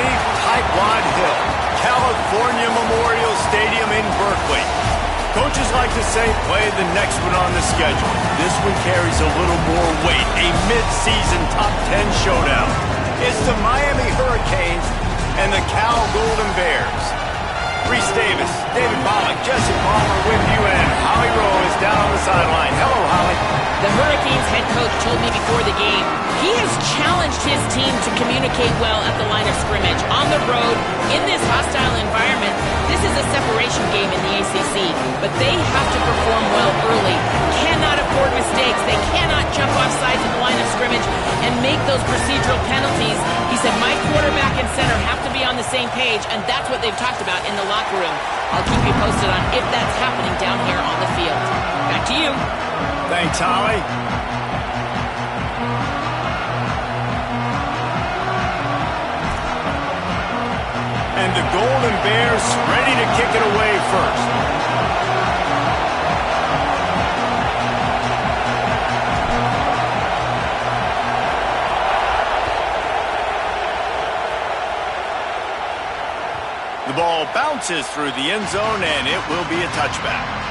underneath Tightwad Hill, California Memorial Stadium in Berkeley. Coaches like to say, play the next one on the schedule. This one carries a little more weight, a mid-season top 10 showdown. It's the Miami Hurricanes and the Cal Golden Bears. Reese Davis, David Pollack, Jesse Palmer with you, and Holly Rowe is down on the sideline. Hello, Holly. The Hurricanes head coach told me before the game he has challenged his team to communicate well at the line of scrimmage. On the road, in this hostile environment, this is a separation game in the ACC, but they have to perform well early. Cannot afford mistakes. They cannot jump off sides of the line of scrimmage and make those procedural penalties. He said, my quarterback and center have to be on the same page, and that's what they've talked about in the locker room. I'll keep you posted on if that's happening down here on the field. Back to you. Thanks, Holly. And the Golden Bears ready to kick it away first. The ball bounces through the end zone, and it will be a touchback.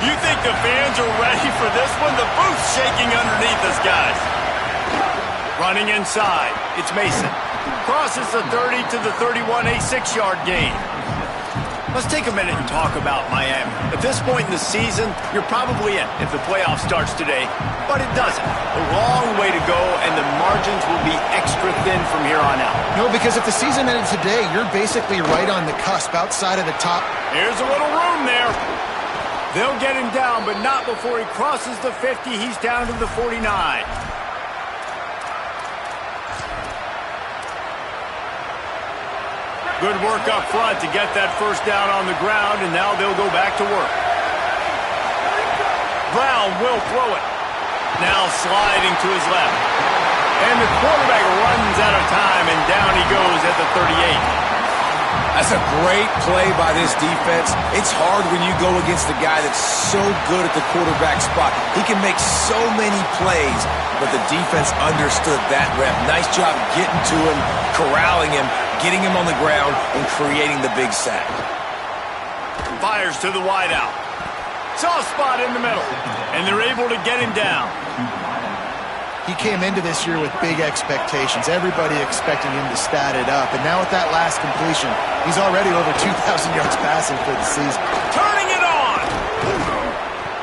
You think the fans are ready for this one? The booth's shaking underneath us, guys. Running inside, it's Mason. Crosses the 30 to the 31, a 6-yard gain. Let's take a minute and talk about Miami. At this point in the season, you're probably in if the playoff starts today, but it doesn't. A long way to go, and the margins will be extra thin from here on out. No, because if the season ended today, you're basically right on the cusp outside of the top. Here's a little room there. They'll get him down, but not before he crosses the 50. He's down to the 49. Good work up front to get that first down on the ground, and now they'll go back to work. Brown will throw it. Now sliding to his left. And the quarterback runs out of time, and down he goes at the 38. That's a great play by this defense. It's hard when you go against a guy that's so good at the quarterback spot. He can make so many plays, but the defense understood that rep. Nice job getting to him, corralling him, getting him on the ground, and creating the big sack. Fires to the wideout. Soft spot in the middle, and they're able to get him down. He came into this year with big expectations. Everybody expecting him to stat it up. And now with that last completion, he's already over 2,000 yards passing for the season. Turning it on!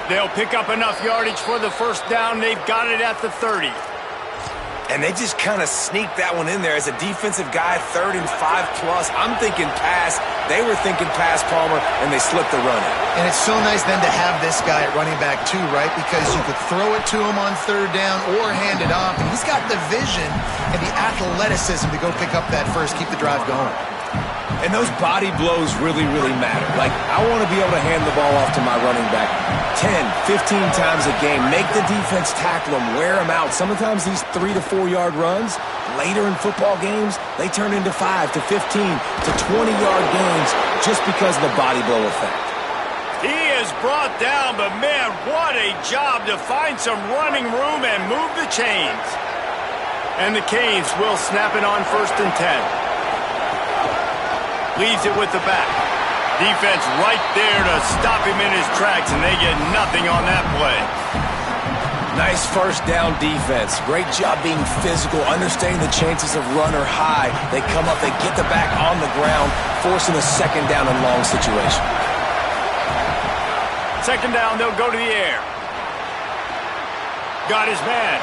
They'll pick up enough yardage for the first down. They've got it at the 30. And they just kind of sneaked that one in there as a defensive guy, 3rd and 5+. I'm thinking pass. They were thinking pass, Palmer, and they slipped the run in. And it's so nice then to have this guy at running back too, right? Because you could throw it to him on 3rd down or hand it off. And he's got the vision and the athleticism to go pick up that first, keep the drive going. And those body blows really, really matter. Like, I want to be able to hand the ball off to my running back 10, 15 times a game. Make the defense tackle him, wear him out. Sometimes these 3 to 4 yard runs, later in football games, they turn into 5 to 15 to 20-yard gains just because of the body blow effect. He is brought down, but man, what a job to find some running room and move the chains. And the Canes will snap it on 1st and 10. Leaves it with the back. Defense right there to stop him in his tracks, and they get nothing on that play. Nice first down defense. Great job being physical, understanding the chances of run or high. They come up, they get the back on the ground, forcing a 2nd down and long situation. 2nd down, they'll go to the air. Got his man.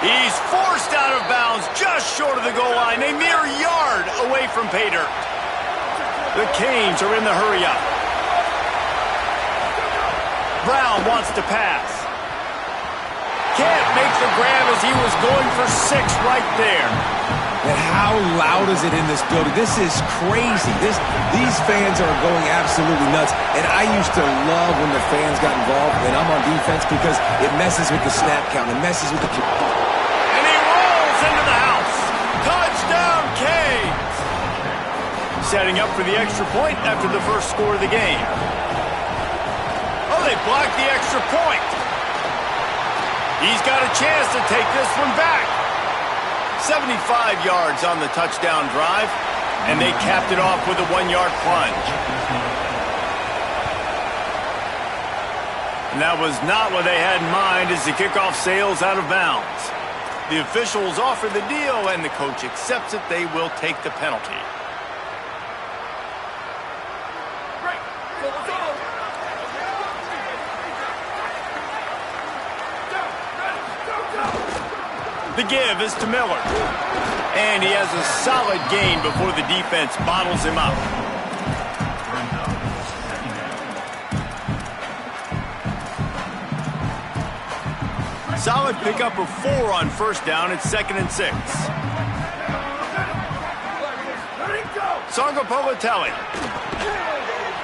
He's forced out of bounds just short of the goal line, a mere yard away from pay dirt. The Canes are in the hurry-up. Brown wants to pass. Can't make the grab as he was going for 6 right there. And how loud is it in this building? This is crazy. These fans are going absolutely nuts. And I used to love when the fans got involved when I'm on defense because it messes with the snap count. It messes with the... And he rolls into the house. Touchdown, Canes. Setting up for the extra point after the first score of the game. Oh, they blocked the extra point. He's got a chance to take this one back. 75 yards on the touchdown drive, and they capped it off with a 1-yard plunge. And that was not what they had in mind as the kickoff sails out of bounds. The officials offer the deal, and the coach accepts it. They will take the penalty. The give is to Miller. And he has a solid gain before the defense bottles him up. Solid pickup of 4 on first down. It's 2nd and 6. Sangapolitelli.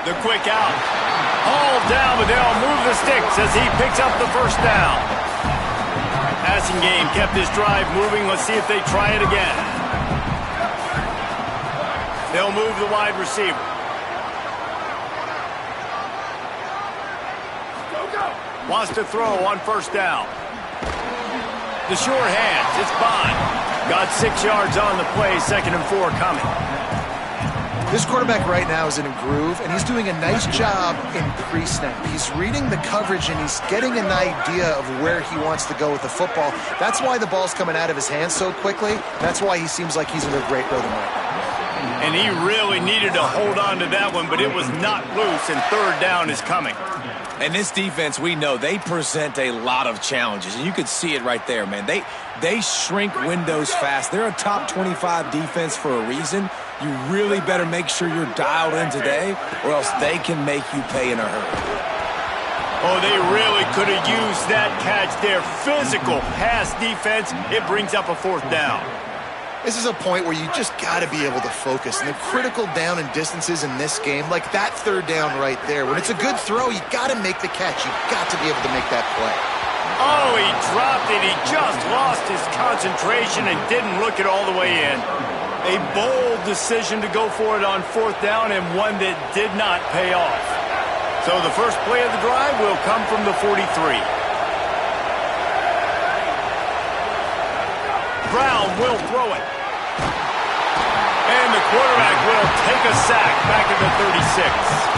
The quick out. All down, but they'll move the sticks as he picks up the first down. Passing game kept this drive moving. Let's see if they try it again. They'll move the wide receiver. Wants to throw on first down. The sure hands. It's Bond. Got 6 yards on the play. 2nd and 4 coming. This quarterback right now is in a groove, and he's doing a nice job in pre-snap. He's reading the coverage, and he's getting an idea of where he wants to go with the football. That's why the ball's coming out of his hands so quickly. That's why he seems like he's in a great rhythm right now. And he really needed to hold on to that one, but it was not loose, and 3rd down is coming. And this defense, we know, they present a lot of challenges. And you could see it right there, man. They shrink windows fast. They're a top 25 defense for a reason. You really better make sure you're dialed in today, or else they can make you pay in a hurry. Oh, they really could have used that catch there. Physical pass defense. It brings up a 4th down. This is a point where you just got to be able to focus. And the critical down and distances in this game, like that 3rd down right there, when it's a good throw, you got to make the catch. You got to be able to make that play. Oh, he dropped it. He just lost his concentration and didn't look it all the way in. A bold decision to go for it on 4th down, and one that did not pay off. So the first play of the drive will come from the 43. Brown will throw it. And the quarterback will take a sack back at the 36.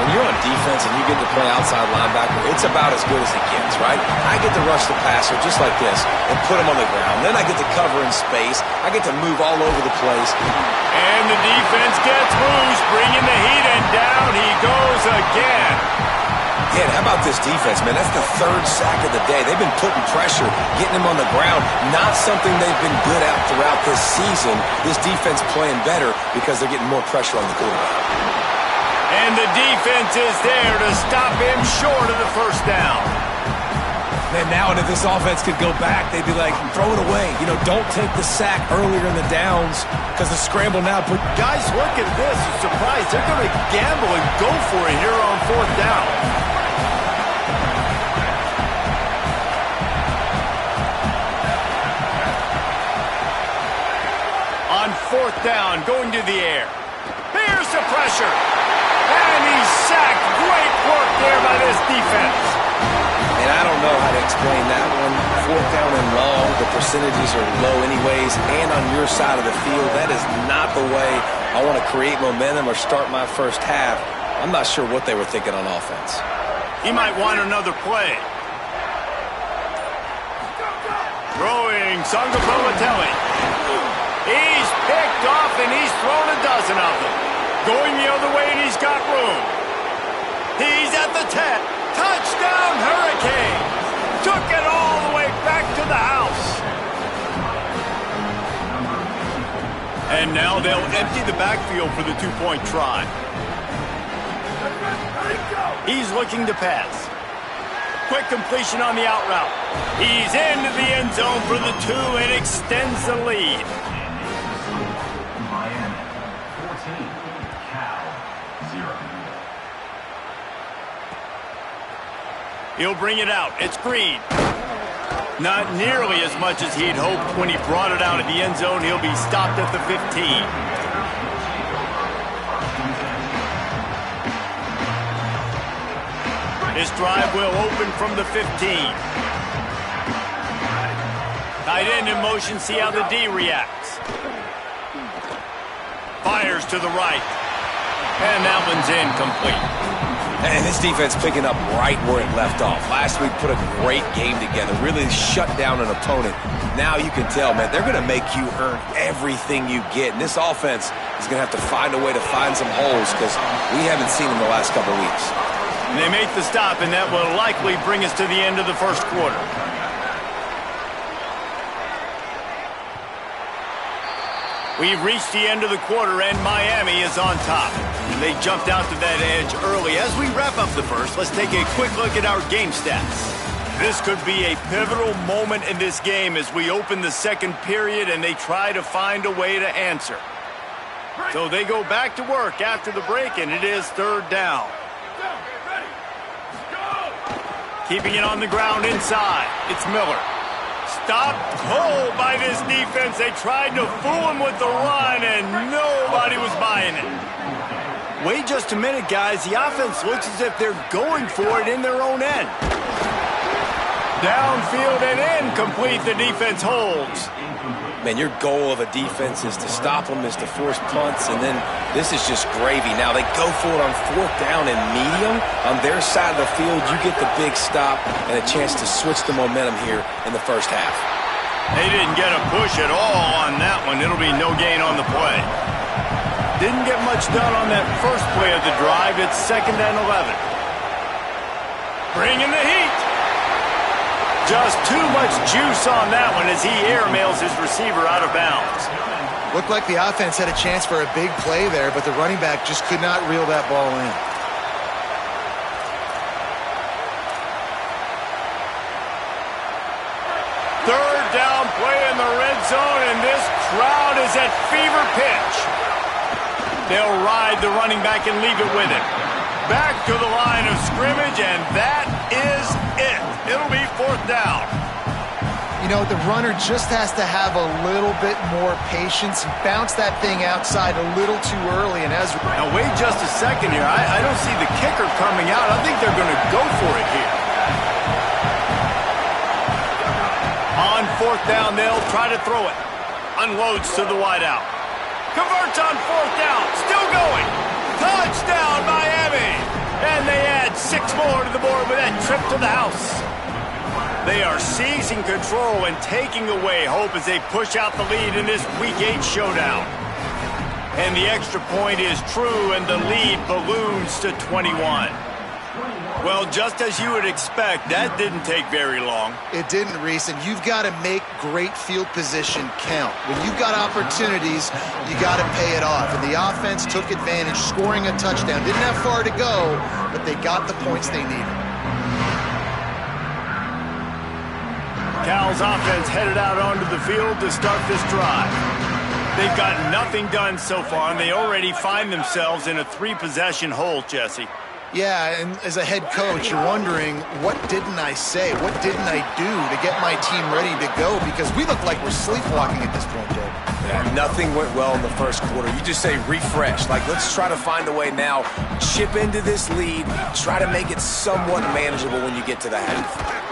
When you're on defense and you get to play outside linebacker, it's about as good as it gets, right? I get to rush the passer just like this and put him on the ground. Then I get to cover in space. I get to move all over the place. And the defense gets loose, bringing the heat, and down he goes again. Yeah, and how about this defense, man? That's the 3rd sack of the day. They've been putting pressure, getting him on the ground. Not something they've been good at throughout this season. This defense playing better because they're getting more pressure on the quarterback. And the defense is there to stop him short of the 1st down. Man, now if this offense could go back, they'd be like, throw it away. You know, don't take the sack earlier in the downs because the scramble now put... Guys, look at this. I'm surprised. They're going to gamble and go for it here on 4th down. On 4th down, going to the air. Here's the pressure. And he's sacked. Great work there by this defense. And I don't know how to explain that one. 4th down and long, the percentages are low anyways, and on your side of the field, that is not the way I want to create momentum or start my first half. I'm not sure what they were thinking on offense. He might want another play. Throwing Sangapolitelli. He's picked off, and he's thrown a dozen of them. Going the other way, and he's got room. He's at the 10. Touchdown, Hurricane. Took it all the way back to the house. And now they'll empty the backfield for the 2-point try. He's looking to pass. Quick completion on the out route. He's into the end zone for the 2 and extends the lead. He'll bring it out. It's Green. Not nearly as much as he'd hoped when he brought it out of the end zone. He'll be stopped at the 15. This drive will open from the 15. Tight end in motion, see how the D reacts. Fires to the right. And that one's incomplete. And this defense picking up right where it left off. Last week put a great game together, really shut down an opponent. Now you can tell, man, they're going to make you earn everything you get. And this offense is going to have to find a way to find some holes because we haven't seen them the last couple of weeks. And they make the stop, and that will likely bring us to the end of the first quarter. We've reached the end of the quarter, and Miami is on top. They jumped out to that edge early. As we wrap up the first, let's take a quick look at our game stats. This could be a pivotal moment in this game as we open the second period and they try to find a way to answer. So they go back to work after the break, and it is third down. Keeping it on the ground inside. It's Miller. Stopped cold by this defense. They tried to fool him with the run, and nobody was buying it. Wait just a minute, guys. The offense looks as if they're going for it in their own end. Downfield and incomplete. The defense holds. Man, your goal of a defense is to stop them, is to force punts, and then this is just gravy. Now they go for it on fourth down and medium. On their side of the field, you get the big stop and a chance to switch the momentum here in the first half. They didn't get a push at all on that one. It'll be no gain on the play. Didn't get much done on that first play of the drive. It's 2nd and 11. Bringing the heat. Just too much juice on that one as he airmails his receiver out of bounds. Looked like the offense had a chance for a big play there, but the running back just could not reel that ball in. Third down play in the red zone, and this crowd is at fever pitch. They'll ride the running back and leave it with him. Back to the line of scrimmage, and that is it. It'll be 4th down. You know, the runner just has to have a little bit more patience. Bounce that thing outside a little too early. And as now, wait just a second here. I don't see the kicker coming out. I think they're going to go for it here. On 4th down, they'll try to throw it. Unloads to the wideout. Converts on 4th down. Still going. Touchdown, Miami! And they add 6 more to the board with that trip to the house. They are seizing control and taking away hope as they push out the lead in this Week 8 showdown. And the extra point is true, and the lead balloons to 21. Well, just as you would expect, that didn't take very long. It didn't, Reese, and you've got to make great field position count. When you've got opportunities, you got to pay it off. And the offense took advantage, scoring a touchdown. Didn't have far to go, but they got the points they needed. Cal's offense headed out onto the field to start this drive. They've got nothing done so far, and they already find themselves in a 3-possession hole, Jesse. Yeah, and as a head coach, you're wondering, what didn't I say? What didn't I do to get my team ready to go? Because we look like we're sleepwalking at this point, Joe. Yeah, nothing went well in the first quarter. You just say refresh. Like, let's try to find a way now. Chip into this lead. Try to make it somewhat manageable when you get to the half.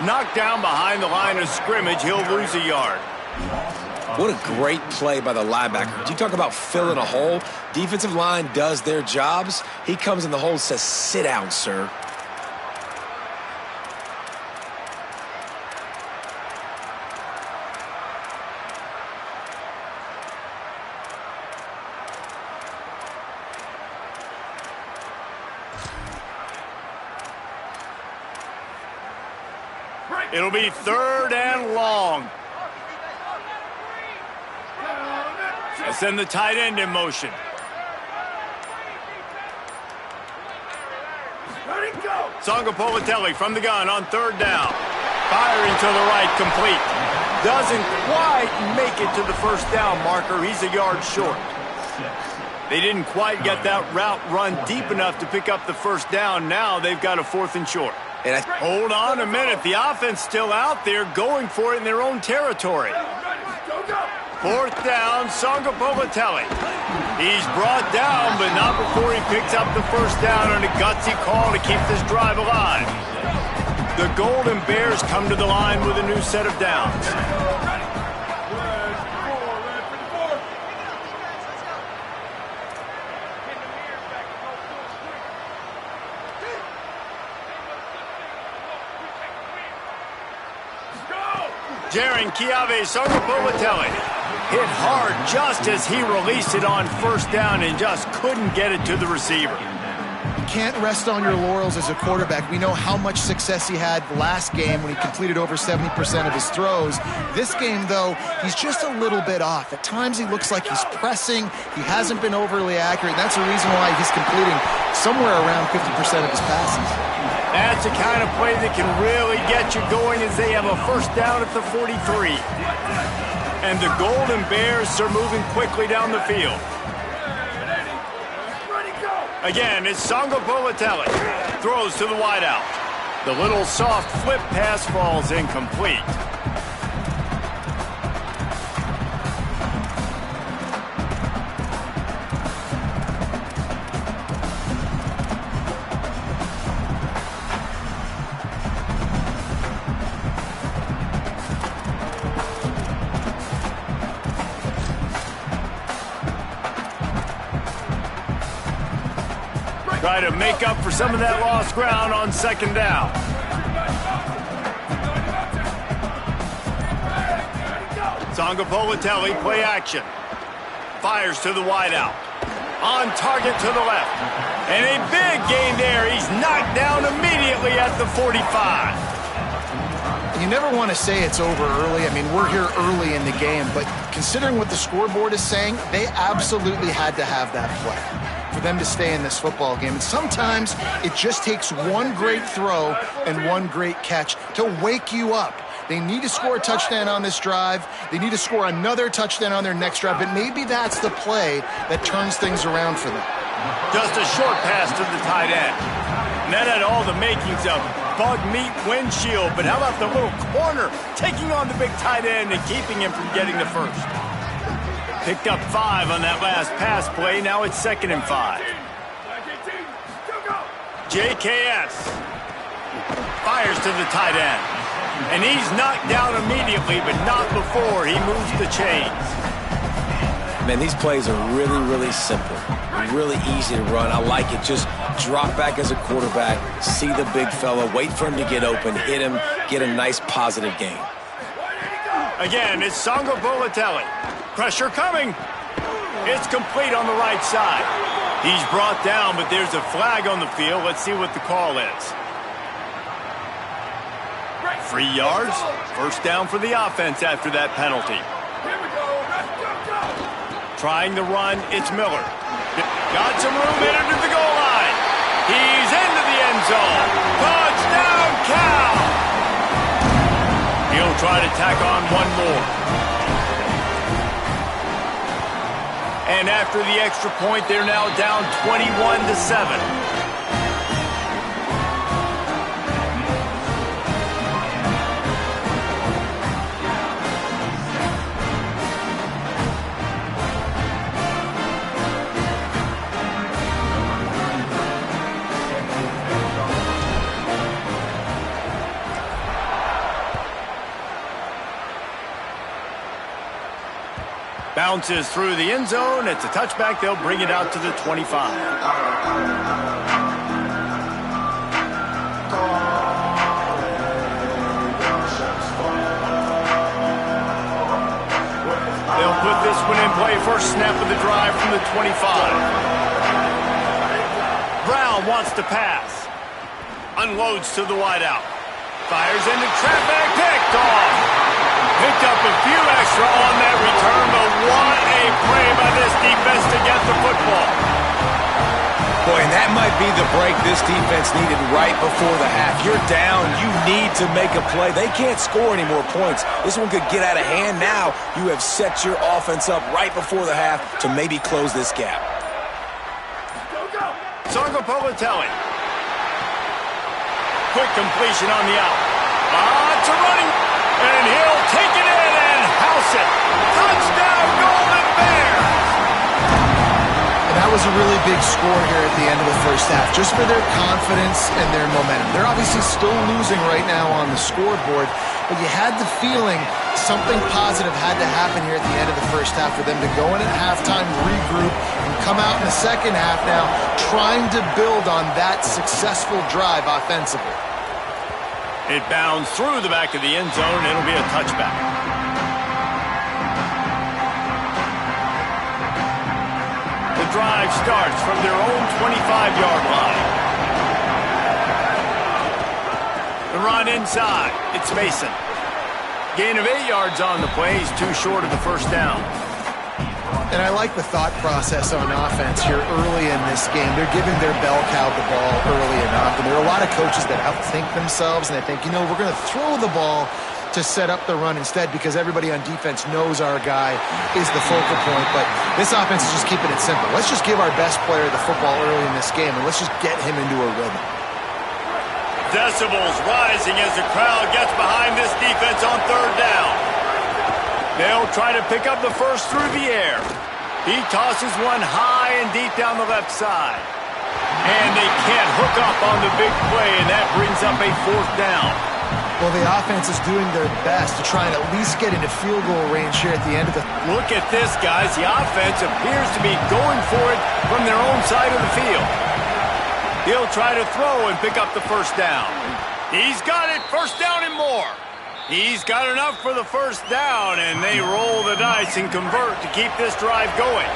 Knocked down behind the line of scrimmage, he'll lose a yard. What a great play by the linebacker. You talk about filling a hole. Defensive line does their jobs. He comes in the hole and says, sit down, sir. It'll be 3rd and long. They send the tight end in motion. Sangapovatelli from the gun on 3rd down. Firing to the right, complete. Doesn't quite make it to the first down marker. He's a yard short. They didn't quite get that route run deep enough to pick up the first down. Now they've got a 4th and short. Hold on a minute. The offense still out there going for it in their own territory. 4th down, Sangapovatelli. He's brought down, but not before he picks up the first down on a gutsy call to keep this drive alive. The Golden Bears come to the line with a new set of downs. Jaron Kiave-Songapolatelli hit hard just as he released it on first down and just couldn't get it to the receiver. You can't rest on your laurels as a quarterback. We know how much success he had last game when he completed over 70% of his throws. This game, though, he's just a little bit off. At times he looks like he's pressing. He hasn't been overly accurate. That's the reason why he's completing somewhere around 50% of his passes. That's the kind of play that can really get you going as they have a first down at the 43. And the Golden Bears are moving quickly down the field. Again, it's Songapolatelli. Throws to the wideout. The little soft flip pass falls incomplete. Try to make up for some of that lost ground on second down. Songapolatelli, play action. Fires to the wideout. On target to the left. And a big gain there. He's knocked down immediately at the 45. You never want to say it's over early. I mean, we're here early in the game, but considering what the scoreboard is saying, they absolutely had to have that play for them to stay in this football game. And sometimes it just takes one great throw and one great catch to wake you up. They need to score a touchdown on this drive. They need to score another touchdown on their next drive, but maybe that's the play that turns things around for them. Just a short pass to the tight end. And that had all the makings of bug meat windshield, but how about the little corner taking on the big tight end and keeping him from getting the first? Picked up 5 on that last pass play. Now it's 2nd and 5. JKS fires to the tight end. And he's knocked down immediately, but not before he moves the chains. Man, these plays are really, really simple. Really easy to run. I like it. Just drop back as a quarterback, see the big fella, wait for him to get open, hit him, get a nice positive gain. Again, it's Songapolatelli. Pressure coming. It's complete on the right side. He's brought down, but there's a flag on the field. Let's see what the call is. 3 yards. First down for the offense after that penalty. Trying the run, it's Miller. Got some room headed to the goal line. He's into the end zone. Touchdown, Cal! He'll try to tack on one more. And after the extra point, they're now down 21-7. Bounces through the end zone. It's a touchback. They'll bring it out to the 25. They'll put this one in play. First snap of the drive from the 25. Brown wants to pass. Unloads to the wideout. Fires into traffic. Picked off. Picked up a few extra on that return, but what a play by this defense to get the football. Boy, and that might be the break this defense needed right before the half. You're down. You need to make a play. They can't score any more points. This one could get out of hand now. You have set your offense up right before the half to maybe close this gap. Songapolatelli. Quick completion on the out. It's a running. And he'll take it in and house it. Touchdown, Golden Bears! was a really big score here at the end of the first half, just for their confidence and their momentum. They're obviously still losing right now on the scoreboard, but you had the feeling something positive had to happen here at the end of the first half for them to go in at halftime, regroup, and come out in the second half now trying to build on that successful drive offensively. It bounds through the back of the end zone, and it'll be a touchback. The drive starts from their own 25-yard line. The run inside. It's Mason. Gain of 8 yards on the play. He's too short of the first down. And I like the thought process on offense here early in this game. They're giving their bell cow the ball early enough. And there are a lot of coaches that outthink themselves, and they think, we're going to throw the ball to set up the run instead because everybody on defense knows our guy is the focal point. But this offense is just keeping it simple. Let's just give our best player the football early in this game, and let's just get him into a rhythm. Decibels rising as the crowd gets behind this defense on third down. They'll try to pick up the first through the air. He tosses one high and deep down the left side. And they can't hook up on the big play, and that brings up a fourth down. Well, the offense is doing their best to try and at least get into field goal range here at the end of the... Look at this, guys. The offense appears to be going for it from their own side of the field. He'll try to throw and pick up the first down. He's got it. First down and more. He's got enough for the first down, and they roll the dice and convert to keep this drive going.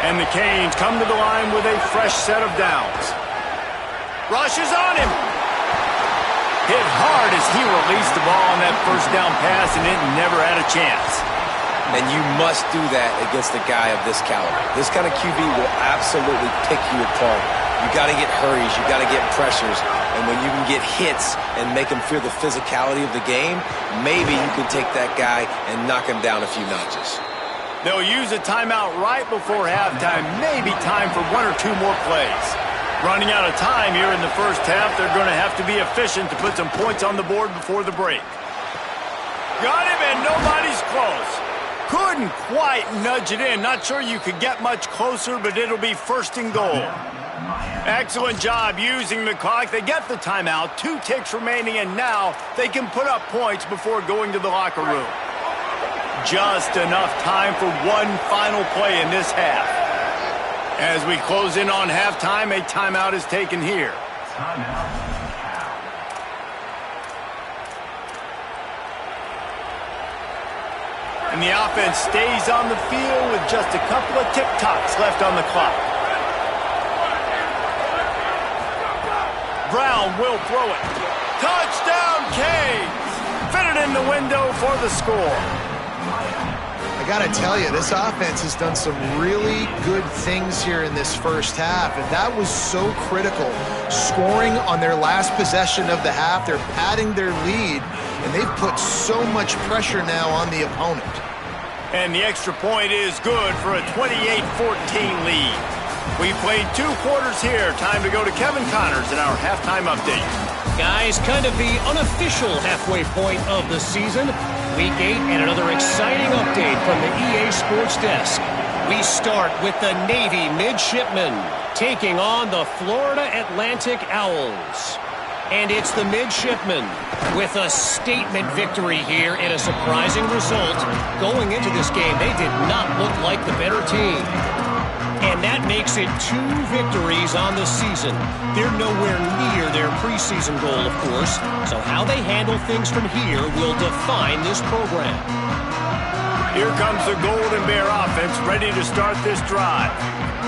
And the Canes come to the line with a fresh set of downs. Rushes on him. Hit hard as he released the ball on that first down pass, and it never had a chance. And you must do that against a guy of this caliber. This kind of QB will absolutely pick you apart. You got to get hurries. You got to get pressures. And when you can get hits and make him feel the physicality of the game, maybe you can take that guy and knock him down a few notches. They'll use a timeout right before halftime. Maybe time for one or two more plays. Running out of time here in the first half, they're going to have to be efficient to put some points on the board before the break. Got him, and nobody's close. Couldn't quite nudge it in. Not sure you could get much closer, but it'll be first and goal. Excellent job using the clock. They get the timeout, 2 ticks remaining, and now they can put up points before going to the locker room. Just enough time for one final play in this half. As we close in on halftime, a timeout is taken here. And the offense stays on the field with just a couple of tick-tocks left on the clock. Brown will throw it. Touchdown, Canes! Fitted in the window for the score. I got to tell you, this offense has done some really good things here in this first half, and that was so critical. Scoring on their last possession of the half, they're padding their lead, and they've put so much pressure now on the opponent. And the extra point is good for a 28-14 lead. We played 2 quarters here. Time to go to Kevin Connors in our halftime update. Guys, kind of the unofficial halfway point of the season. Week 8 and another exciting update from the EA Sports Desk. We start with the Navy Midshipmen taking on the Florida Atlantic Owls. And it's the Midshipmen with a statement victory here in a surprising result. Going into this game, they did not look like the better team. And that makes it 2 victories on the season. They're nowhere near their preseason goal, of course. So how they handle things from here will define this program. Here comes the Golden Bear offense ready to start this drive.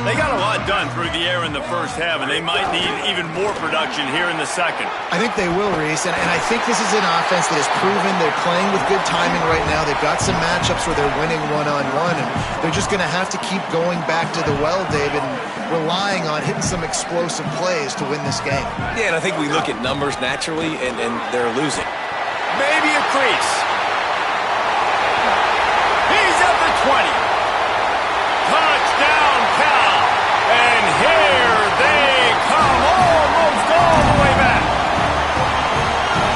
They got a lot done through the air in the first half, and they might need even more production here in the second. I think they will, Reese, and I think this is an offense that has proven they're playing with good timing right now. They've got some matchups where they're winning one-on-one, and they're just going to have to keep going back to the well, David, and relying on hitting some explosive plays to win this game. Yeah, and I think we look at numbers naturally, and they're losing. Maybe a crease. He's at the 20. Touchdown, Cal. And here they come, almost all the way back.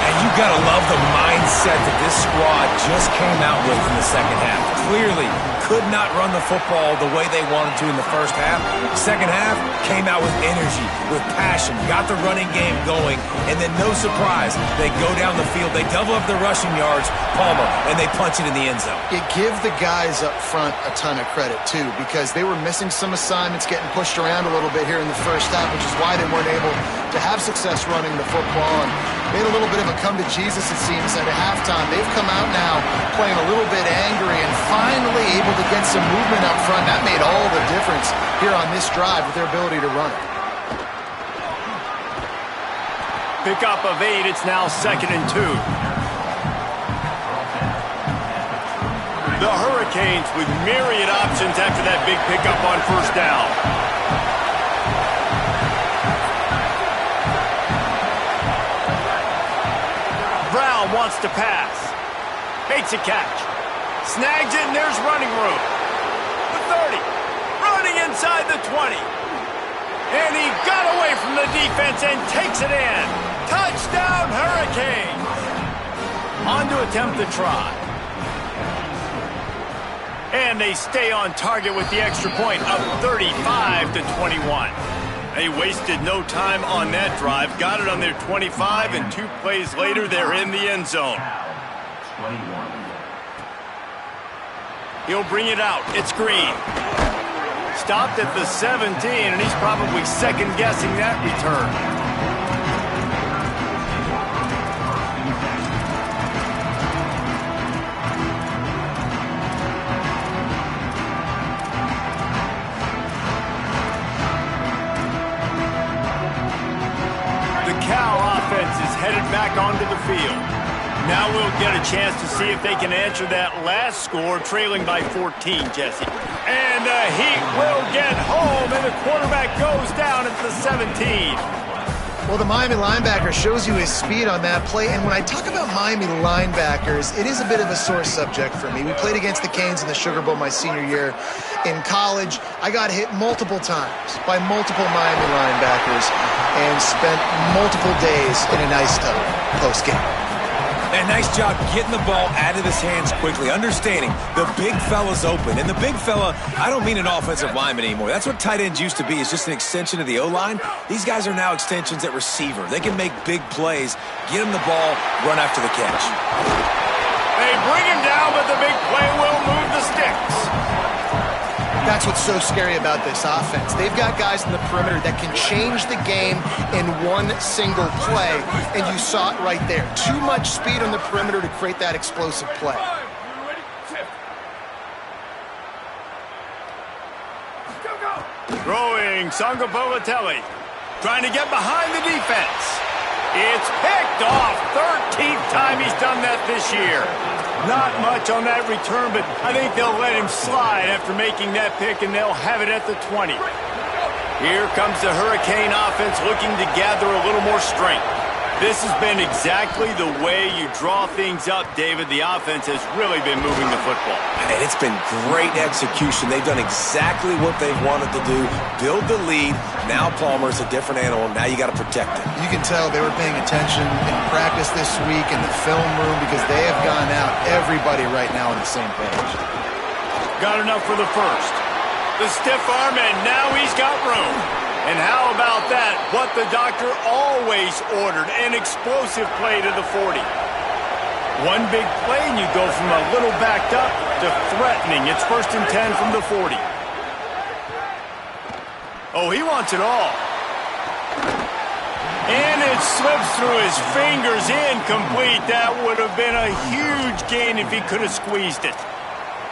And you got to love the mindset that this squad just came out with in the second half. Clearly could not run the football the way they wanted to in the first half. Second half, came out with energy, with passion, got the running game going, and then no surprise, they go down the field, they double up their rushing yards, Palmer, and they punch it in the end zone. You give the guys up front a ton of credit, too, because they were missing some assignments, getting pushed around a little bit here in the first half, which is why they weren't able to have success running the football. And made a little bit of a come to Jesus, it seems, at halftime. They've come out now playing a little bit angry and finally able to get some movement up front. That made all the difference here on this drive with their ability to run it. Pickup of 8. It's now 2nd and 2. The Hurricanes with myriad options after that big pickup on first down. Brown wants to pass. Makes a catch. Snags it, and there's running room. The 30. Running inside the 20. And he got away from the defense and takes it in. Touchdown, Hurricanes. On to attempt the try. And they stay on target with the extra point, up 35-21. They wasted no time on that drive. Got it on their 25, and 2 plays later, they're in the end zone. He'll bring it out. It's Green. Stopped at the 17, and he's probably second-guessing that return. Headed back onto the field. Now we'll get a chance to see if they can answer that last score, trailing by 14, Jesse. And the Heat will get home, and the quarterback goes down at the 17. Well, the Miami linebacker shows you his speed on that play, and when I talk about Miami linebackers, it is a bit of a sore subject for me. We played against the Canes in the Sugar Bowl my senior year in college. I got hit multiple times by multiple Miami linebackers and spent multiple days in an ice tub post-game. And nice job getting the ball out of his hands quickly, understanding the big fella's open. And the big fella, I don't mean an offensive lineman anymore. That's what tight ends used to be, is just an extension of the O-line. These guys are now extensions at receiver. They can make big plays, get him the ball, run after the catch. They bring him down, but the big play will move the sticks. That's what's so scary about this offense. They've got guys in the perimeter that can change the game in one single play, and you saw it right there. Too much speed on the perimeter to create that explosive play. Throwing Sangapolatelli, trying to get behind the defense. It's picked off. 13th time he's done that this year. Not much on that return, but I think they'll let him slide after making that pick, and they'll have it at the 20. Here comes the Hurricane offense looking to gather a little more strength. This has been exactly the way you draw things up, David. The offense has really been moving the football. And it's been great execution. They've done exactly what they've wanted to do. Build the lead. Now Palmer's a different animal. Now you got to protect him. You can tell they were paying attention in practice this week in the film room, because they have gone out, everybody right now on the same page. Got enough for the first. The stiff arm, and now he's got room. And how about that? What the doctor always ordered, an explosive play to the 40. One big play, and you go from a little backed up to threatening. It's 1st and 10 from the 40. Oh, he wants it all. And it slips through his fingers, incomplete. That would have been a huge gain if he could have squeezed it.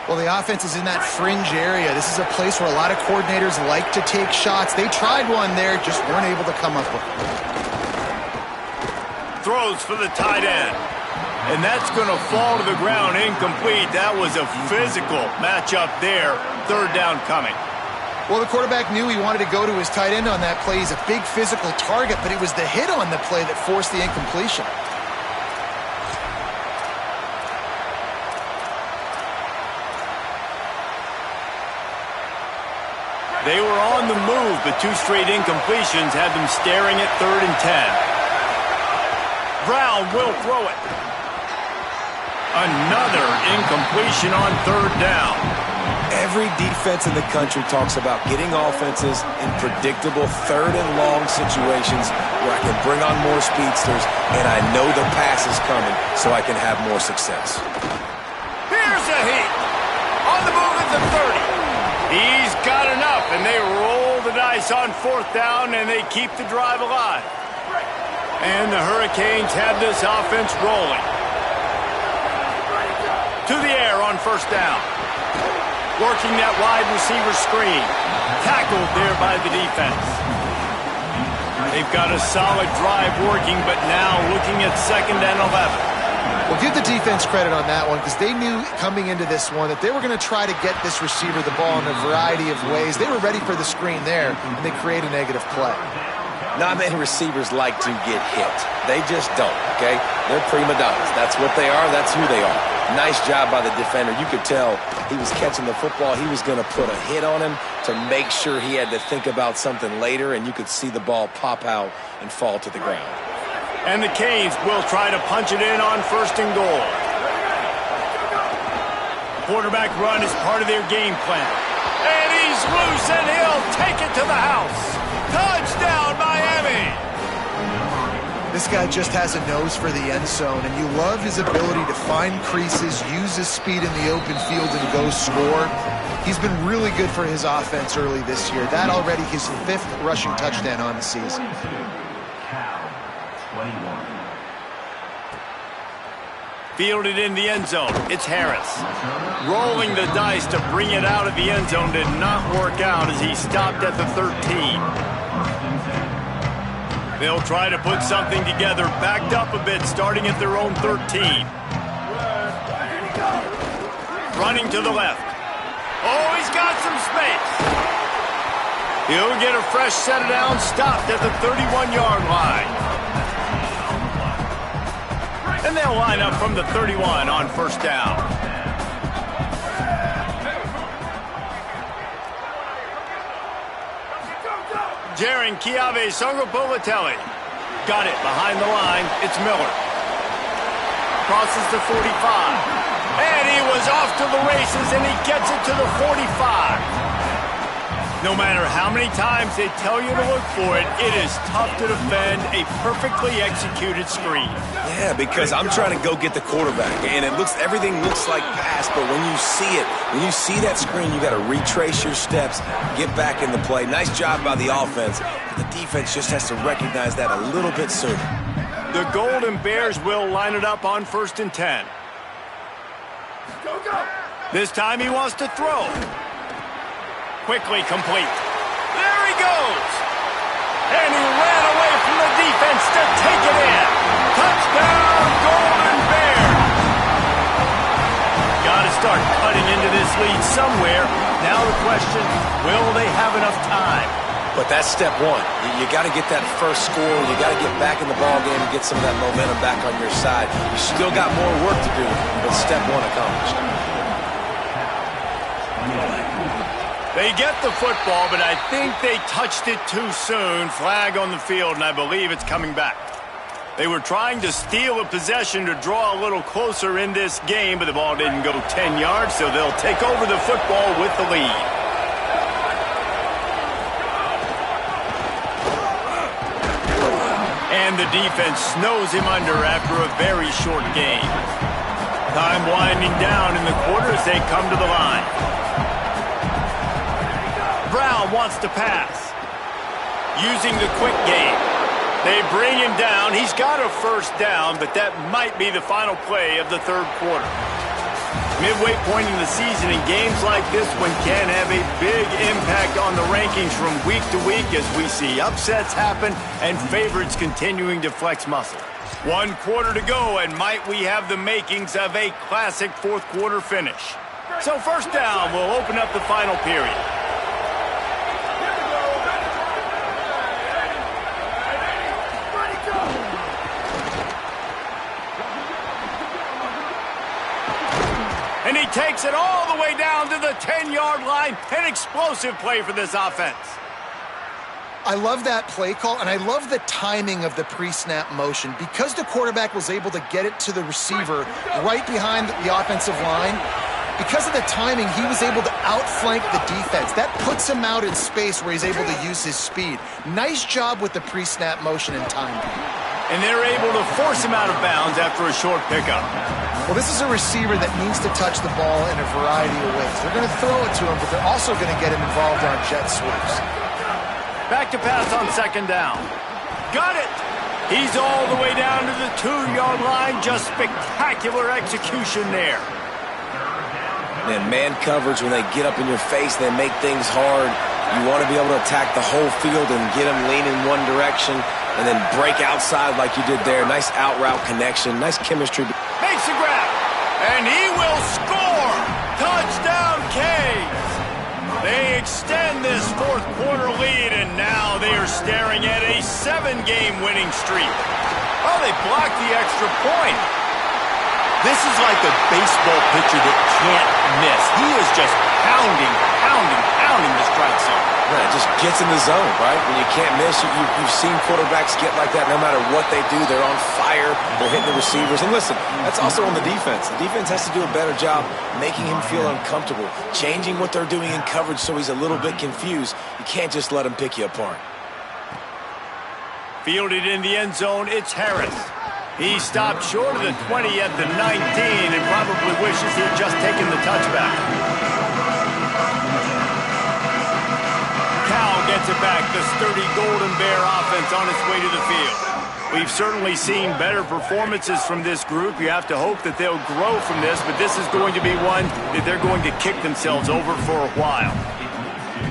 Well, the offense is in that fringe area. This is a place where a lot of coordinators like to take shots. They tried one there, just weren't able to come up with it. Throws for the tight end. And that's going to fall to the ground incomplete. That was a physical matchup there. 3rd down coming. Well, the quarterback knew he wanted to go to his tight end on that play. He's a big physical target, but it was the hit on the play that forced the incompletion. They were on the move, but 2 straight incompletions had them staring at 3rd and 10. Brown will throw it. Another incompletion on 3rd down. Every defense in the country talks about getting offenses in predictable third and long situations where I can bring on more speedsters and I know the pass is coming so I can have more success. Here's a hit. On the move at the 30. He's got enough, and they roll the dice on 4th down, and they keep the drive alive. And the Hurricanes have this offense rolling. To the air on 1st down. Working that wide receiver screen. Tackled there by the defense. They've got a solid drive working, but now looking at 2nd and 11. Well, give the defense credit on that one because they knew coming into this one that they were going to try to get this receiver the ball in a variety of ways. They were ready for the screen there, and they create a negative play. Not many receivers like to get hit. They just don't, okay? They're prima donnas. That's what they are. That's who they are. Nice job by the defender. You could tell he was catching the football. He was going to put a hit on him to make sure he had to think about something later, and you could see the ball pop out and fall to the ground. And the Canes will try to punch it in on 1st and goal. Quarterback run is part of their game plan. And he's loose, and he'll take it to the house. Touchdown, Miami! This guy just has a nose for the end zone, and you love his ability to find creases, use his speed in the open field, and go score. He's been really good for his offense early this year. That already his 5th rushing touchdown on the season. Fielded in the end zone. It's Harris. Rolling the dice to bring it out of the end zone did not work out as he stopped at the 13. They'll try to put something together, backed up a bit, starting at their own 13. Running to the left. Oh, he's got some space. He'll get a fresh set of downs, stopped at the 31-yard line. And they'll line up from the 31 on 1st down. Jaron Chiave Songopolatelli. Got it behind the line. It's Miller. Crosses the 45. And he was off to the races, and he gets it to the 45. No matter how many times they tell you to look for it, it is tough to defend a perfectly executed screen. Yeah, because I'm trying to go get the quarterback, and everything looks like pass, but when you see it, when you see that screen, you got to retrace your steps, get back in the play. Nice job by the offense. The defense just has to recognize that a little bit sooner. The Golden Bears will line it up on 1st and 10. This time he wants to throw. Quickly complete. There he goes. And he ran away from the defense to take it in. Touchdown, Golden Bears. Got to start cutting into this lead somewhere. Now the question, will they have enough time? But that's step one. You got to get that first score. You got to get back in the ball game and get some of that momentum back on your side. You still got more work to do, but step one accomplished. They get the football, but I think they touched it too soon. Flag on the field, and I believe it's coming back. They were trying to steal a possession to draw a little closer in this game, but the ball didn't go 10 yards, so they'll take over the football with the lead. And the defense snows him under after a very short game. Time winding down in the quarter as they come to the line. Brown wants to pass. Using the quick game. They bring him down. He's got a 1st down, but that might be the final play of the 3rd quarter. Midway point in the season, and games like this one can have a big impact on the rankings from week to week as we see upsets happen and favorites continuing to flex muscle. 1 quarter to go, and might we have the makings of a classic 4th quarter finish. So 1st down will open up the final period. And he takes it all the way down to the 10-yard line. An explosive play for this offense. I love that play call, and I love the timing of the pre-snap motion. Because the quarterback was able to get it to the receiver right behind the offensive line, Because of the timing, he was able to outflank the defense. That puts him out in space where he's able to use his speed. Nice job with the pre-snap motion and timing. And they're able to force him out of bounds after a short pickup. Well, this is a receiver that needs to touch the ball in a variety of ways. They're going to throw it to him, but they're also going to get him involved on jet sweeps. Back to pass on second down. Got it! He's all the way down to the 2-yard line. Just spectacular execution there. Man coverage, when they get up in your face, they make things hard. You want to be able to attack the whole field and get them leaning one direction and then break outside like you did there. Nice out route connection, nice chemistry. Makes the grab, and he will score! Touchdown, Canes! They extend this fourth quarter lead, and now they are staring at a 7-game winning streak. Oh, they blocked the extra point. This is like a baseball pitcher that can't miss. He is just pounding the strike zone. Yeah, it just gets in the zone, right? When you can't miss, you've seen quarterbacks get like that no matter what they do. They're on fire. They're hitting the receivers. And listen, that's also on the defense. The defense has to do a better job making him feel uncomfortable, changing what they're doing in coverage so he's a little bit confused. You can't just let him pick you apart. Fielded in the end zone, it's Harris. He stopped short of the 20 at the 19 and probably wishes he had just taken the touchback. Cal gets it back. The sturdy Golden Bear offense on its way to the field. We've certainly seen better performances from this group. You have to hope that they'll grow from this, but this is going to be one that they're going to kick themselves over for a while.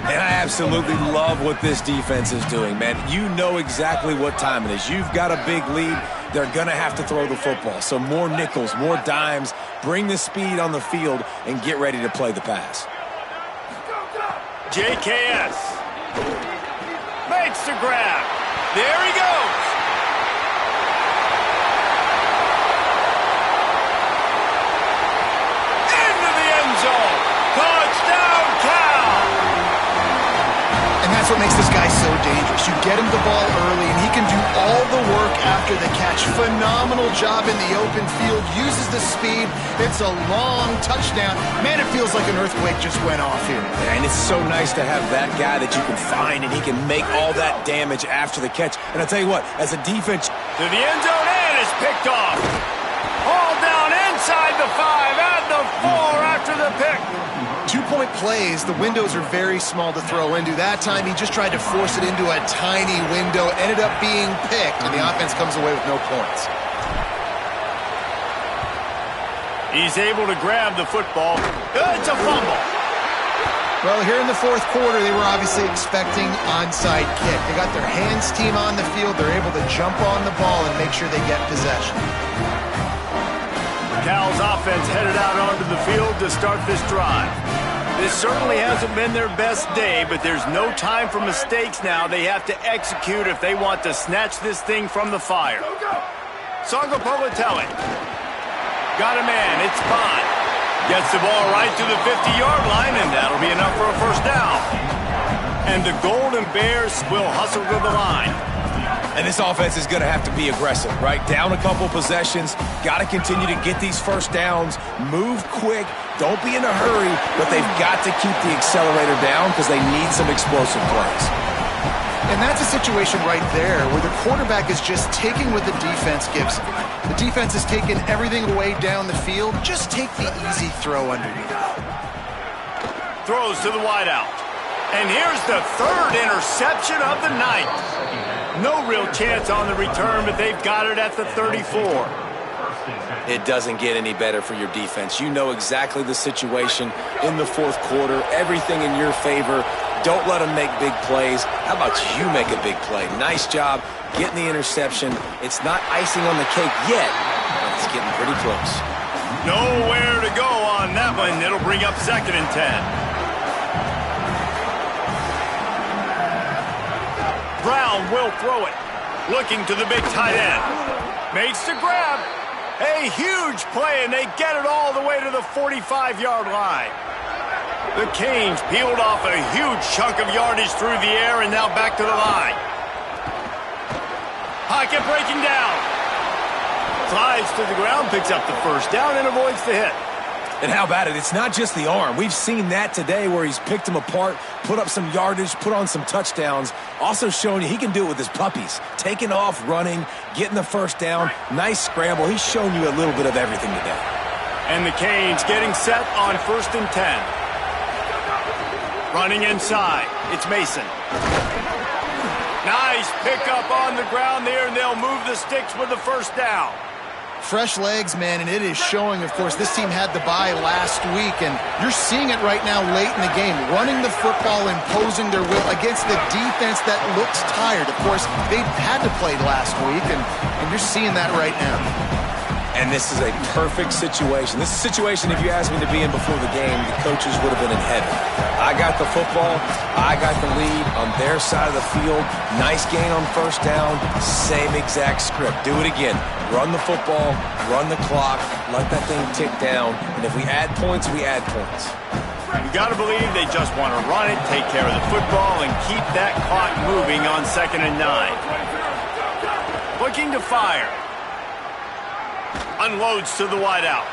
And I absolutely love what this defense is doing, man. You know exactly what time it is. You've got a big lead. They're going to have to throw the football. So more nickels, more dimes, bring the speed on the field, and get ready to play the pass. JKS makes the grab. There he goes. Into the end zone. Touchdown, Cal. And that's what makes this guy so dangerous. You get him the ball early, and he can do all the work after the catch. Phenomenal job in the open field. Uses the speed. It's a long touchdown. Man, it feels like an earthquake just went off here. Yeah, and it's so nice to have that guy that you can find, and he can make all that damage after the catch. And I'll tell you what, as a defense... To the end zone, and it's picked off. Hauled down inside the 5, at the 4 after the pick. 2-point plays, the windows are very small to throw into. That time, he just tried to force it into a tiny window, ended up being picked, and the offense comes away with no points. He's able to grab the football. It's a fumble. Well, here in the fourth quarter, they were obviously expecting onside kick. They got their hands team on the field. They're able to jump on the ball and make sure they get possession. Cal's offense headed out onto the field to start this drive. This certainly hasn't been their best day, but there's no time for mistakes now. They have to execute if they want to snatch this thing from the fire. Sangopolitelli. Got a man. It's Bond. Gets the ball right to the 50-yard line, and that'll be enough for a first down. And the Golden Bears will hustle to the line. And this offense is going to have to be aggressive, right? Down a couple possessions, got to continue to get these first downs, move quick, don't be in a hurry, but they've got to keep the accelerator down because they need some explosive plays. And that's a situation right there where the quarterback is just taking what the defense gives him. The defense has taken everything away down the field. Just take the easy throw underneath. Throws to the wideout. And here's the third interception of the night. No real chance on the return, but they've got it at the 34. It doesn't get any better for your defense. You know exactly the situation in the fourth quarter, everything in your favor. Don't let them make big plays. How about you make a big play? Nice job getting the interception. It's not icing on the cake yet, but it's getting pretty close. Nowhere to go on that one. It'll bring up 2nd and 10. Brown will throw it. Looking to the big tight end. Makes the grab. A huge play, and they get it all the way to the 45-yard line. The Canes peeled off a huge chunk of yardage through the air, and now back to the line. Pocket breaking down. Slides to the ground, picks up the first down, and avoids the hit. And how about it? It's not just the arm. We've seen that today where he's picked them apart, put up some yardage, put on some touchdowns. Also showing you he can do it with his puppies. Taking off, running, getting the first down. Nice scramble. He's shown you a little bit of everything today. And the Canes getting set on 1st and 10. Running inside. It's Mason. Nice pickup on the ground there, and they'll move the sticks with the first down. Fresh legs, man, and it is showing, of course, this team had the bye last week, and you're seeing it right now late in the game, running the football, imposing their will against the defense that looks tired. Of course, they had to play last week, and you're seeing that right now. And this is a perfect situation. This is a situation, if you asked me to be in before the game, the coaches would have been in heaven. I got the football. I got the lead on their side of the field. Nice gain on first down. Same exact script. Do it again. Run the football, run the clock, let that thing tick down. And if we add points, we add points. You got to believe they just want to run it, take care of the football, and keep that clock moving on 2nd and 9. Looking to fire. Unloads to the wideout.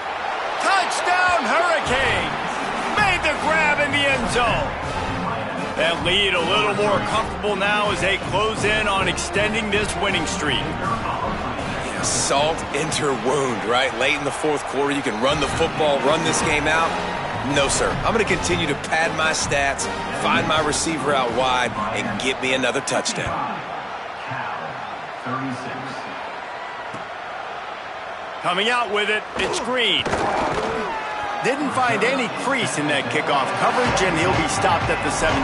Touchdown, Hurricanes! Made the grab in the end zone. That lead a little more comfortable now as they close in on extending this winning streak. Yeah, salt into wound, right? Late in the 4th quarter, you can run the football, run this game out. No, sir. I'm going to continue to pad my stats, find my receiver out wide, and get me another touchdown. 36. Coming out with it, it's Green. Didn't find any crease in that kickoff coverage, and he'll be stopped at the 17.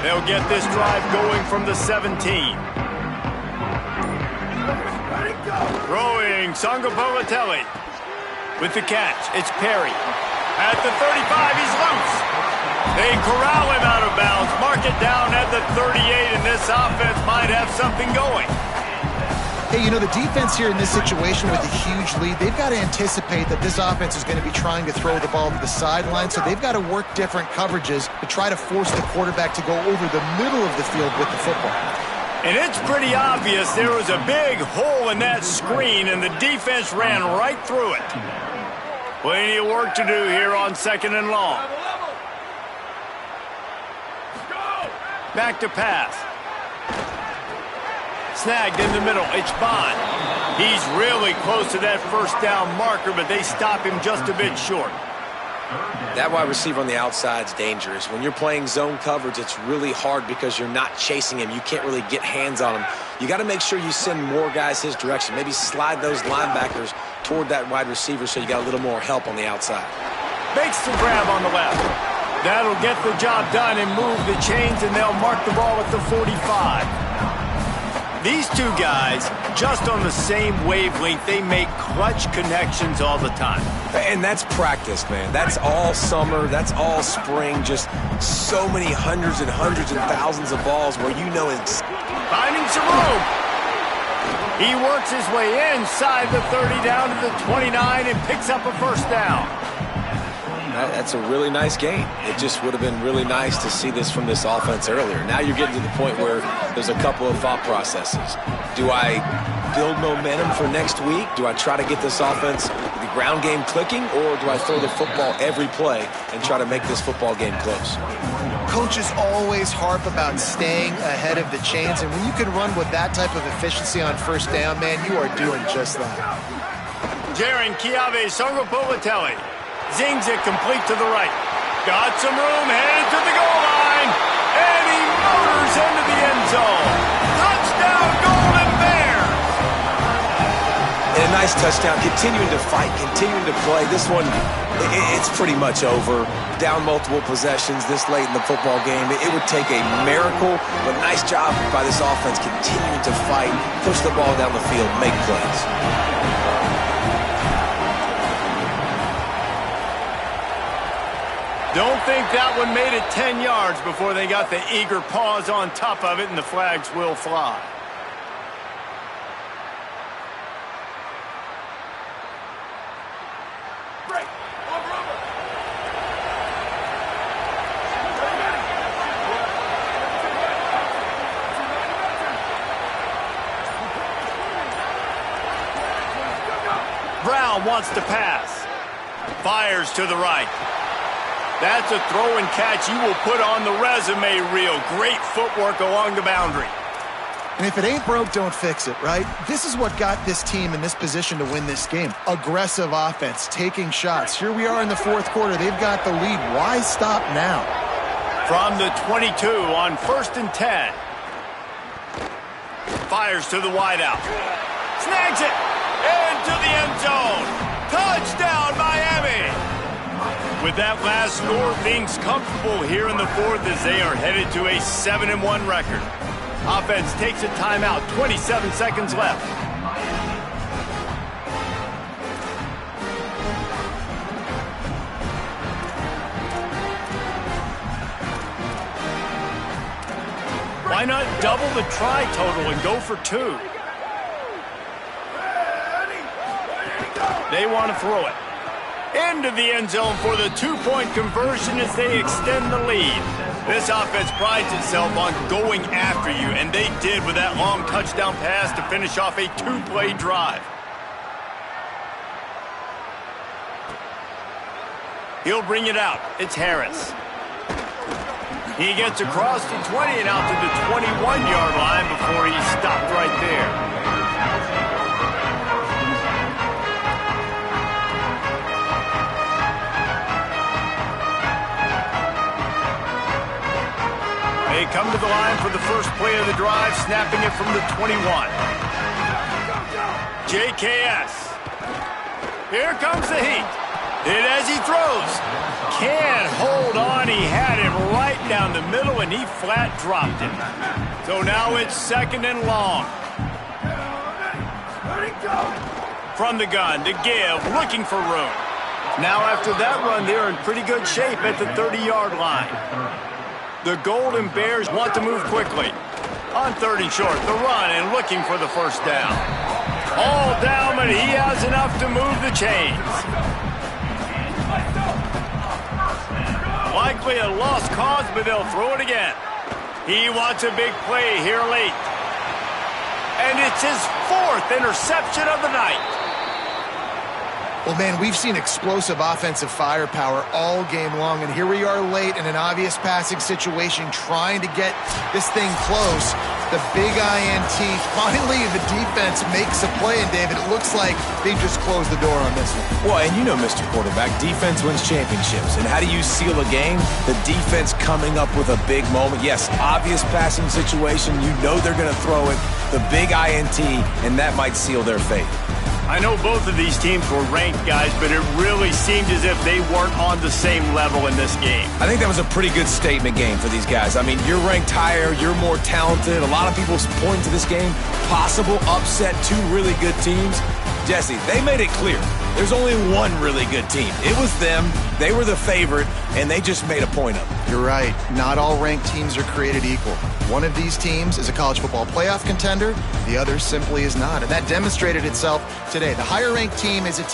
They'll get this drive going from the 17. Throwing Sangapolitelli. With the catch, it's Perry. At the 35, he's loose. They corral him out of bounds, mark it down at the 38, and this offense might have something going. Hey, you know, the defense here in this situation with a huge lead, they've got to anticipate that this offense is going to be trying to throw the ball to the sideline, so they've got to work different coverages to try to force the quarterback to go over the middle of the field with the football. And it's pretty obvious there was a big hole in that screen, and the defense ran right through it. Plenty of work to do here on 2nd and long. Back to pass. Snagged in the middle. It's Bond. He's really close to that first down marker, but they stop him just a bit short. That wide receiver on the outside is dangerous. When you're playing zone coverage, it's really hard because you're not chasing him. You can't really get hands on him. You got to make sure you send more guys his direction. Maybe slide those linebackers toward that wide receiver so you got a little more help on the outside. Makes the grab on the left. That'll get the job done and move the chains, and they'll mark the ball at the 45. These two guys, just on the same wavelength, they make clutch connections all the time. And that's practice, man. That's all summer. That's all spring. Just so many hundreds and thousands of balls where you know it's... Finding some room. He works his way inside the 30 down to the 29 and picks up a first down. That's a really nice game. It just would have been really nice to see this from this offense earlier. Now you're getting to the point where there's a couple of thought processes. Do I build momentum for next week? Do I try to get this offense, the ground game clicking, or do I throw the football every play and try to make this football game close? Coaches always harp about staying ahead of the chains, and when you can run with that type of efficiency on first down, man, you are doing just that. Jaron Kiave Sangapolitelli zings it complete to the right. Got some room, headed to the goal line, and he motors into the end zone. Touchdown, Golden Bears! And a nice touchdown, continuing to fight, continuing to play. This one, it's pretty much over. Down multiple possessions this late in the football game. It would take a miracle, but nice job by this offense continuing to fight, push the ball down the field, make plays. Don't think that one made it 10 yards before they got the eager paws on top of it, and the flags will fly. Brown wants to pass. Fires to the right. That's a throw and catch you will put on the resume reel. Great footwork along the boundary. And if it ain't broke, don't fix it, right? This is what got this team in this position to win this game. Aggressive offense, taking shots. Here we are in the fourth quarter. They've got the lead. Why stop now? From the 22 on 1st and 10. Fires to the wideout. Snags it. Into the end zone. Touchdown, Miami. With that last score, things comfortable here in the fourth as they are headed to a 7-1 record. Offense takes a timeout, 27 seconds left. Why not double the try total and go for 2? They want to throw it into the end zone for the 2-point conversion as they extend the lead. This offense prides itself on going after you, and they did with that long touchdown pass to finish off a 2-play drive. He'll bring it out. It's Harris. He gets across the 20 and out to the 21-yard line before he's stopped right there. They come to the line for the first play of the drive, snapping it from the 21. JKS. Here comes the heat. And as he throws, can't hold on. He had him right down the middle, and he flat dropped it. So now it's 2nd and long. From the gun to give, looking for room. Now after that run, they're in pretty good shape at the 30-yard line. The Golden Bears want to move quickly. On 3rd and short, the run and looking for the first down. All down, but he has enough to move the chains. Likely a lost cause, but they'll throw it again. He wants a big play here late. And it's his 4th interception of the night. Well, man, we've seen explosive offensive firepower all game long, and here we are late in an obvious passing situation trying to get this thing close. The big INT, finally the defense makes a play, and David, it looks like they just closed the door on this one. Well, and you know, Mr. Quarterback, defense wins championships. And how do you seal a game? The defense coming up with a big moment. Yes, obvious passing situation. You know they're going to throw it. The big INT, and that might seal their fate. I know both of these teams were ranked, guys, but it really seemed as if they weren't on the same level in this game. I think that was a pretty good statement game for these guys. I mean, you're ranked higher, you're more talented. A lot of people point to this game, possible upset, 2 really good teams. Jesse, they made it clear. There's only one really good team. It was them. They were the favorite, and they just made a point of it. You're right. Not all ranked teams are created equal. One of these teams is a college football playoff contender. The other simply is not. And that demonstrated itself today. The higher ranked team is a team